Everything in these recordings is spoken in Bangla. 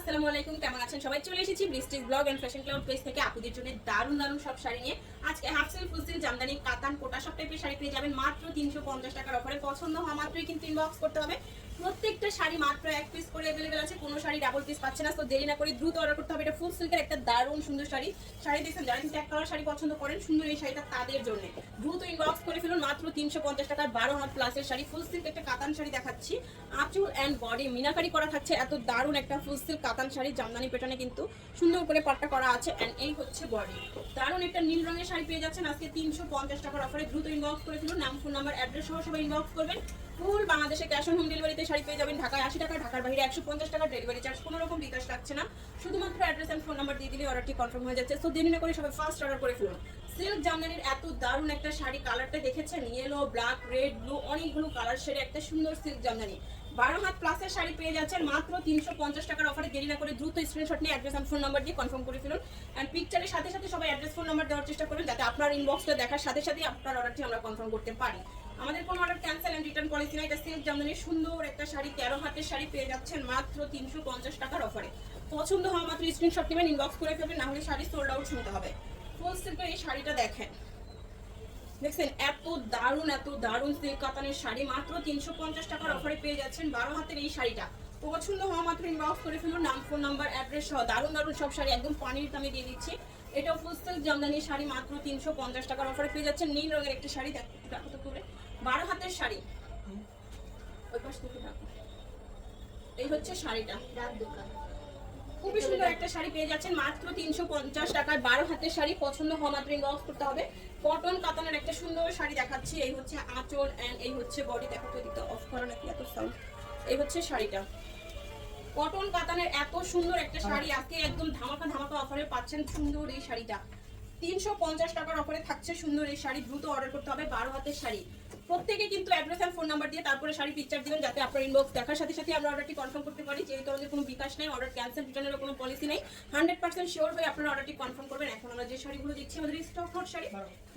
আসসালামু আলাইকুম, কেমন আছেন সবাই? চলে এসেছি Brishti's blog and fashion cloud page থেকে আপুদের জন্য দারুণ দারুণ সব শাড়ি নিয়ে। আজকে half silk, full silk, jamdani, katan, Kota সব টাইপের শাড়ি পেয়ে যাবেন মাত্র 350 টাকার অফারে। পছন্দ হওয়া মাত্রই কিন্তু ইনবক্স করতে হবে। প্রত্যেকটা শাড়ি মাত্র এক পিস করে अवेलेबल আছে, কোনো শাড়ি ডাবল পিস পাচ্ছে না। তো দেরি না করে দ্রুত অর্ডার করতে হবে। এটা ফুল সিল্কের একটা দারুণ সুন্দর শাড়ি। শাড়ি দেখছেন, যারা কিন্তু এক কালার শাড়ি পছন্দ করেন, সুন্দর এই শাড়িটা তাদের জন্য। দ্রুত ইনবক্স করে ফেলুন, মাত্র 350 টাকার 12 হাত প্লাসের শাড়ি। ফুল সিল্ক একটা কাতান শাড়ি দেখাচ্ছি, আঁচল এন্ড বডি মিনাকারি করা থাকছে। এত দারুণ একটা ফুল সিল্ক কাতান শাড়ি, জামদানি প্যাটার্নে কিন্তু সুন্দর করে পাট্টা করা আছে। এন্ড এই হচ্ছে বডি। দারুণ একটা নীল রঙের শাড়ি পেয়ে যাচ্ছেন আজকে 350 টাকার অফারে। দ্রুত ইনবক্স করে ফেলুন, নাম, ফোন নাম্বার, অ্যাড্রেস সহ সবাই ইনবক্স করবেন। ফুল বাংলাদেশে ক্যাশ অন হোম ডেলিভারিতে শাড়ি পেয়ে যাবেন। ঢাকায় 80 টাকা, ঢাকার বাইরে 150 টাকা ডেলিভারি চার্জ। কোনো রকম বিকাশ লাগছে না, শুধুমাত্র অ্যাড্রেস এন্ড ফোন নাম্বার দিয়ে দিলে অর্ডারটি কনফার্ম হয়ে যাচ্ছে। সো দেরি না করে সবাই ফার্স্ট অর্ডার করে ফেলুন। সিল্ক জামদানির এত দারুণ একটা শাড়ি, কালারটা দেখেছেন, ইয়েলো, ব্ল্যাক, রেড, ব্লু, অনেকগুলো কালার শেডে একটা সুন্দর সিল্ক জামদানি। 12 হাত প্লাসের শাড়ি পেয়ে যাচ্ছেন মাত্র 350 টাকার অফারে। দেরি না করে দ্রুত স্ক্রিনশট নিয়ে অ্যাড্রেস এন্ড ফোন নাম্বার দিয়ে কনফার্ম করে ফেলুন। এন্ড পিকচারের সাথে সাথে সবাই অ্যাড্রেস ফোন নাম্বার দেওয়ার চেষ্টা করুন, যাতে আপনার ইনবক্সটা দেখার সাথে সাথে আপনার অর্ডারটি আমরা কনফার্ম করতে পারি। আমাদের কোনো order cancel and return policy না। এটা সিল্ক জামদানির সুন্দর একটা শাড়ি, 13 হাতের শাড়ি পেয়ে যাচ্ছেন মাত্র 350 টাকার অফারে। পছন্দ হওয়া মাত্র স্ক্রিনশট নেবেন, ইনবক্স করে ফেলবেন, না হলে শাড়ি সোল্ড আউট শুনতে হবে। ফুল সিল্কের এই শাড়িটা দেখেন, দেখছেন এত দারুণ সিল্ক কাতানের শাড়ি, মাত্র 350 টাকার অফারে পেয়ে যাচ্ছেন 12 হাতের এই শাড়িটা। পছন্দ হওয়া মাত্র ইনবক্স করে ফেলুন, নাম, ফোন নাম্বার, অ্যাড্রেস সহ। দারুণ সব শাড়ি একদম পানির দামে দিয়ে দিচ্ছি। এটা ফুল সিল্ক জামদানির শাড়ি, মাত্র 350 টাকার অফারে পেয়ে যাচ্ছেন। নীল রঙের একটা শাড়ি, দেখো তো করে 12 হাতের শাড়ি। ওই পাশ থেকে দেখো, এই হচ্ছে শাড়িটা। খুবই সুন্দর একটা শাড়ি পেয়ে যাচ্ছেন মাত্র 350 টাকায়, 12 হাতের শাড়ি। পছন্দ হওয়া মাত্র ইনবক্স করতে হবে। কটন কাতানের একটা সুন্দর শাড়ি দেখাচ্ছি। এই হচ্ছে আঁচল এন্ড এই হচ্ছে বডি। দেখো তো, এদিকটা অফ করা নাকি এত সাউন্ড। এই হচ্ছে শাড়িটা, কটন কাতানের এত সুন্দর একটা শাড়ি। আজকে একদম ধামাকা ধামাকা অফারে পাচ্ছেন সুন্দর এই শাড়িটা। 350 টাকার অফারে থাকছে সুন্দর এই শাড়ি। দ্রুত অর্ডার করতে হবে। 12 হাতের শাড়ি। প্রত্যেকে কিন্তু অ্যাড্রেস আর ফোন নাম্বার দিয়ে তারপরে শাড়ি পিকচার দিবেন, যাতে আপনার ইনবক্স দেখার সাথে সাথে আমরা অর্ডারটি কনফার্ম করতে পারি। যেহেতু আমাদের কোনো বিকাশ নেই, অর্ডার ক্যান্সেল রিটার্নের কোনো পলিসি নেই। 100% শিওর হয়ে আপনারা অর্ডারটি কনফার্ম করবেন। এখন আমরা যে শাড়িগুলো দেখছি, আমাদের স্টক আউট শাড়ি।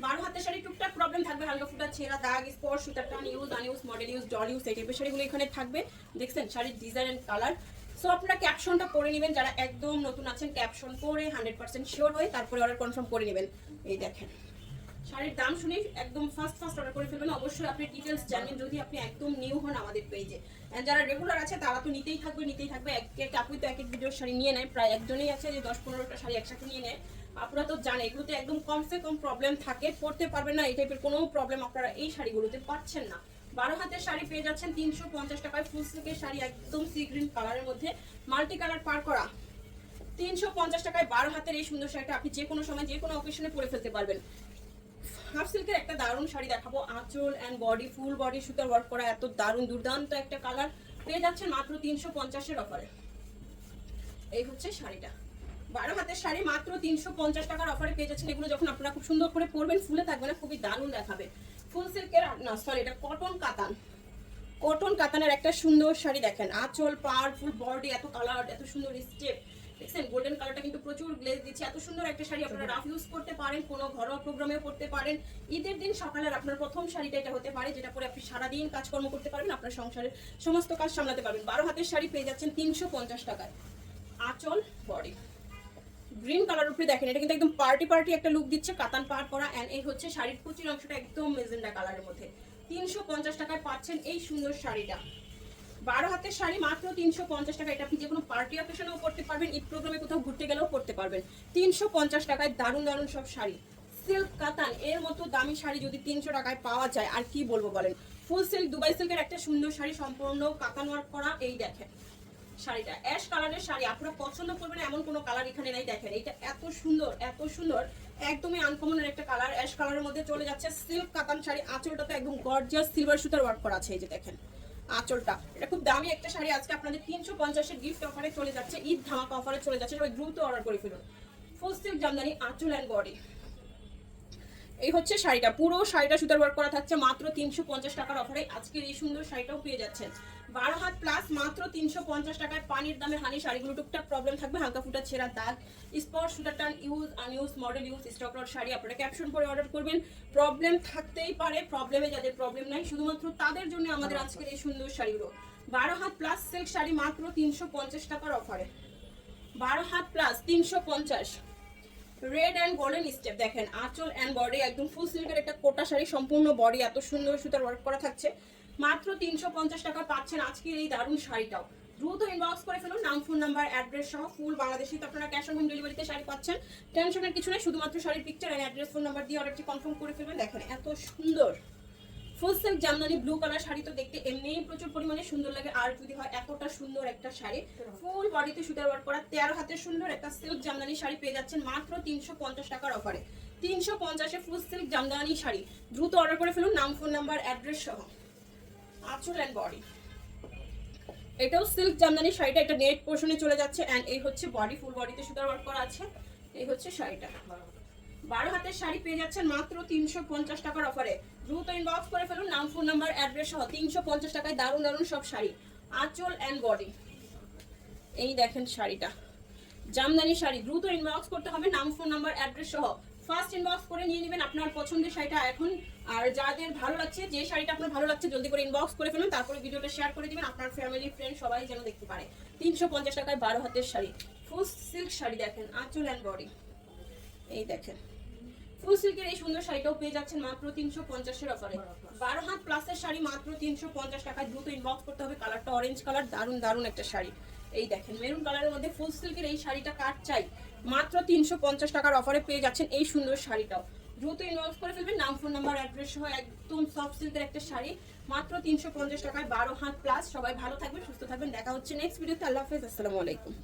12 হাতের শাড়ি, টুকটাক প্রবলেম থাকবে, হালকা ফুটা ছেঁড়া, দাগ, স্পট, সুতার টান, use আনইউজ, model use, doll use, এই টাইপের শাড়িগুলো এখানে থাকবে। দেখছেন শাড়ির ডিজাইন এন্ড কালার। সো আপনারা ক্যাপশনটা পড়ে নেবেন, যারা একদম নতুন আছেন ক্যাপশন পড়ে 100% শিওর হয়ে তারপরে অর্ডার কনফার্ম করে নেবেন। এই দেখেন শাড়ির দাম শুনে একদম ফার্স্ট অর্ডার করে ফেলবেন। অবশ্যই আপনি ডিটেলস জানেন যদি আপনি একদম নিউ হন আমাদের পেজে। যারা রেগুলার আছে তারা তো নিতেই থাকবে। এক আপুই তো এক এক ভিডিওর শাড়ি নিয়ে নেয়, প্রায় একজনই আছে যে 10-15টা শাড়ি একসাথে নিয়ে নেয়। আপনারা তো জানেন এগুলোতে একদম কমসে কম প্রবলেম থাকে, পড়তে পারবেন না, এই টাইপের কোনো প্রবলেম আপনারা এই শাড়িগুলোতে পাচ্ছেন না। 12 হাতের শাড়ি পেয়ে যাচ্ছেন 350 টাকায়। ফুল সিল্কের শাড়ি, একদম সি গ্রিন কালারের মধ্যে মাল্টি কালার পার করা। 350 টাকায় 12 হাতের এই সুন্দর শাড়িটা আপনি যে কোনো সময় যে কোনো অকেশনে পরে ফেলতে পারবেন। হাফ সিল্কের একটা দারুণ শাড়ি দেখাবো, আঁচল এন্ড বডি, ফুল বডি সুতার ওয়ার্ক করা, এত দারুণ দুর্দান্ত একটা কালার পেয়ে যাচ্ছেন মাত্র 350-এর অফারে। এই হচ্ছে শাড়িটা, 12 হাতের শাড়ি, মাত্র 350 টাকার অফারে পেয়ে যাচ্ছেন। এগুলো যখন আপনারা খুব সুন্দর করে পরবেন, ফুলে থাকবে না, খুবই দারুণ দেখাবে। ফুল সিল্কের না, সরি, এটা কটন কাতান। কটন কাতানের একটা সুন্দর শাড়ি দেখেন, আঁচল, পাওয়ারফুল বডি, এত কালার, এত সুন্দর স্টেপ। দেখছেন গোল্ডেন কালারটা কিন্তু প্রচুর গ্লেজ দিচ্ছে। এত সুন্দর একটা শাড়ি আপনারা রাফ ইউজ করতে পারেন, কোনো ঘরোয়া প্রোগ্রামেও পরতে পারেন। ঈদের দিন সকালের আপনার প্রথম শাড়িটা এটা হতে পারে, যেটা পরে আপনি সারাদিন কাজকর্ম করতে পারবেন, আপনার সংসারের সমস্ত কাজ সামলাতে পারবেন। 12 হাতের শাড়ি পেয়ে যাচ্ছেন 350 টাকায়। আঁচল, বডি, গ্রিন কালার উপরে দেখেন, এটা কিন্তু একদম পার্টি একটা লুক দিচ্ছে, কাতান পার করা। এন্ড এই হচ্ছে শাড়ির কুচির অংশটা একদম মেজেন্ডা কালারের মধ্যে। 350 টাকায় পাচ্ছেন এই সুন্দর শাড়িটা। 12 হাতের শাড়ি, মাত্র 350 টাকা। এটা আপনি যে কোনো পার্টি অকেশনেও পড়তে পারবেন, ঈদ প্রোগ্রামে কোথাও ঘুরতে গেলেও পড়তে পারবেন। 350 টাকায় দারুণ সব শাড়ি। সিল্ক কাতান এর মতো দামি শাড়ি যদি 300 টাকায় পাওয়া যায়, আর কি বলবো বলেন। ফুল সিল্ক, দুবাই সিল্কের একটা সুন্দর শাড়ি, সম্পূর্ণ কাতান ওয়ার্ক করা। এই দেখেন শাড়িটা, অ্যাশ কালারের শাড়ি, আপনারা পছন্দ করবেন এমন কোনো কালার এখানে নাই। দেখেন এটা এত সুন্দর, একদমই আনকমনের একটা কালার, অ্যাশ কালারের মধ্যে চলে যাচ্ছে। সিল্ক কাতান শাড়ি, আঁচলটা তো একদম গর্জিয়াস সিলভার সুতার ওয়ার্ক করা আছে। এই যে দেখেন আঁচলটা, এটা খুব দামি একটা শাড়ি। আজকে আপনাদের 350-এর গিফট অফারে চলে যাচ্ছে, ঈদ ধামাকা অফারে চলে যাচ্ছে। সবাই দ্রুত অর্ডার করে ফেলুন। ফুল সিল্ক জামদানি, আঁচল এন্ড বডি। এই হচ্ছে শাড়িটা, পুরো শাড়িটা সুতার ওয়ার্ক করা থাকছে মাত্র 350 টাকার অফারে। আজকের এই সুন্দর শাড়িটাও পেয়ে যাচ্ছেন 12 হাত প্লাস, মাত্র 350 টাকায়। পানির দামে হানি শাড়িগুলো, টুকটাক প্রবলেম থাকবে, হালকা ফুটা ছেঁড়া, দাগ, স্পট, সুতার টান, use আনইউজ, model use, stock out sari. আপনারা ক্যাপশন করে অর্ডার করবেন। প্রবলেম থাকতেই পারে, প্রবলেমে যাদের প্রবলেম নাই শুধুমাত্র তাদের জন্য আমাদের আজকের এই সুন্দর শাড়িগুলো। 12 হাত প্লাস সিল্ক শাড়ি, মাত্র 350 টাকার অফারে। 12 had plus 350। Red and golden step দেখেন, আঁচল অ্যান্ড বডি একদম ফুল সিল্কের একটা কোটা শাড়ি, সম্পূর্ণ বডি এত সুন্দর সুতার ওয়ার্ক করা থাকছে। মাত্র 350 টাকা পাচ্ছেন আজকের এই দারুণ শাড়িটাও। দ্রুত ইনবক্স করে ফেলুন, নাম, ফোন নাম্বার, অ্যাড্রেস সহ ফুল বাংলাদেশে তো আপনারা ক্যাশ অন হোম ডেলিভারিতে শাড়ি পাচ্ছেন। টেনশনের কিছু নেই, শুধুমাত্র শাড়ির picture and address, phone number দিয়ে অর্ডারটি কনফার্ম করে ফেলবেন। দেখেন এত সুন্দর full silk jamdani blue colour sari তো দেখতে এমনিই প্রচুর পরিমাণে সুন্দর লাগে, আর যদি হয় এতটা সুন্দর একটা শাড়ি ফুল বডিতে সুতার ওয়ার্ক করা 13 হাতের সুন্দর একটা সিল্ক জামদানি শাড়ি পেয়ে যাচ্ছেন মাত্র 350 টাকার অফারে। 350-এ ফুল সিল্ক জামদানি শাড়ি দ্রুত অর্ডার করে ফেলুন, নাম, ফোন নাম্বার, অ্যাড্রেস সহ। আঁচল অ্যান্ড বডি এটাও সিল্ক জামদানি শাড়িটা, এটা নেট পোর্শনে চলে যাচ্ছে এন্ড এই হচ্ছে বডি, ফুল বডিতে সুতার ওয়ার্ক করা আছে। এই হচ্ছে শাড়িটা, 12 হাতের শাড়ি পেয়ে যাচ্ছেন মাত্র 350 টাকার অফারে। দ্রুত ইনবক্স করে ফেলুন, নাম, ফোন নাম্বার, অ্যাড্রেস সহ। 350 টাকায় দারুণ দারুণ সব শাড়ি। আঁচল অ্যান্ড বডি এই দেখেন শাড়িটা, জামদানি শাড়ি। দ্রুত ইনবক্স করতে হবে, নাম, ফোন নাম্বার, অ্যাড্রেস সহ। ফার্স্ট ইনবক্স করে নিয়ে নেবেন আপনার পছন্দের শাড়িটা এখন। আর যাদের ভালো লাগছে, যে শাড়িটা আপনার ভালো লাগছে জলদি করে ইনবক্স করে ফেলুন, তারপরে ভিডিওটা শেয়ার করে দিবেন আপনার ফ্যামিলি ফ্রেন্ড সবাই যেন দেখতে পারে। 350 টাকায় 12 হাতের শাড়ি, ফুল সিল্ক শাড়ি দেখেন, আঁচল অ্যান্ড বডি এই দেখেন। ফুল সিল্কের এই সুন্দর শাড়িটাও পেয়ে যাচ্ছেন মাত্র 350-এর অফারে। 12 হাত প্লাসের শাড়ি মাত্র 350 টাকায়। দ্রুত ইনবক্স করতে হবে। কালারটা অরেঞ্জ কালার, দারুণ দারুণ একটা শাড়ি। এই দেখেন মেরুন কালারের মধ্যে ফুল সিল্কের এই শাড়িটা কাট চাই, মাত্র 350 টাকার অফারে পেয়ে যাচ্ছেন এই সুন্দর শাড়িটাও। দ্রুত ইনবক্স করে ফেলবেন, নাম, ফোন নাম্বার, অ্যাড্রেস সহ। একদম সফট সিল্কের একটা শাড়ি মাত্র 350 টাকায় 12 হাত প্লাস। সবাই ভালো থাকবেন, সুস্থ থাকবেন, দেখা হচ্ছে নেক্সট ভিডিওতে। আল্লাহ হাফেজ, আসসালামু আলাইকুম।